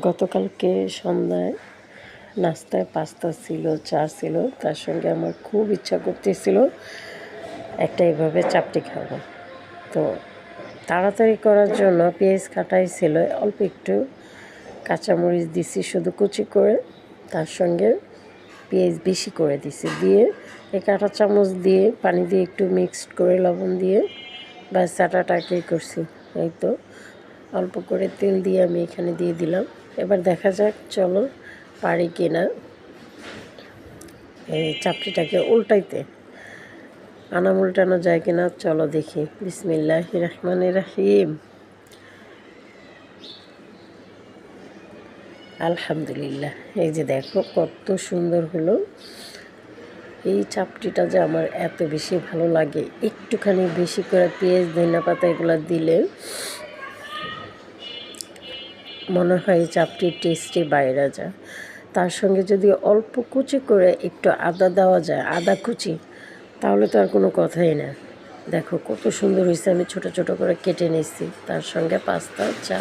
গতকালকে সন্ধ্যায় নাস্তায় পাস্তা ছিল, চা ছিল, তার সঙ্গে আমার খুব ইচ্ছা করতেছিল একটা এভাবে চাপটি খাবো। তো তাড়াতাড়ি করার জন্য পেঁয়াজ কাটাই ছিল, অল্প একটু কাঁচামরিচ দিছি শুধু কুচি করে, তার সঙ্গে পেঁয়াজ বেশি করে দিছি, দিয়ে এই কাঁটা চামচ দিয়ে পানি দিয়ে একটু মিক্সড করে লবণ দিয়ে ব্যাস চাটাটাকে করছি। এই তো অল্প করে তেল দিয়ে আমি এখানে দিয়ে দিলাম। এবার দেখা যাক চলো পারি কিনা এই চাপড়িটাকে উল্টাইতে, আনাম উল্টানো যায় কিনা চলো দেখি। বিসমিল্লাহির রহমানির রহিম। আলহামদুলিল্লাহ, এই যে দেখো কত সুন্দর হলো। এই চাপটিটা যে আমার এত বেশি ভালো লাগে, একটুখানি বেশি করে পেঁয়াজ ধনিয়া পাতা এগুলো দিলে মনে হয় এই চাপটির টেস্টে বাইরে যায়। তার সঙ্গে যদি অল্প কুচি করে একটু আদা দেওয়া যায়, আদা কুচি, তাহলে তো আর কোনো কথাই না। দেখো কত সুন্দর হয়েছে, আমি ছোট ছোট করে কেটে নিচ্ছি, তার সঙ্গে পাস্তা, চা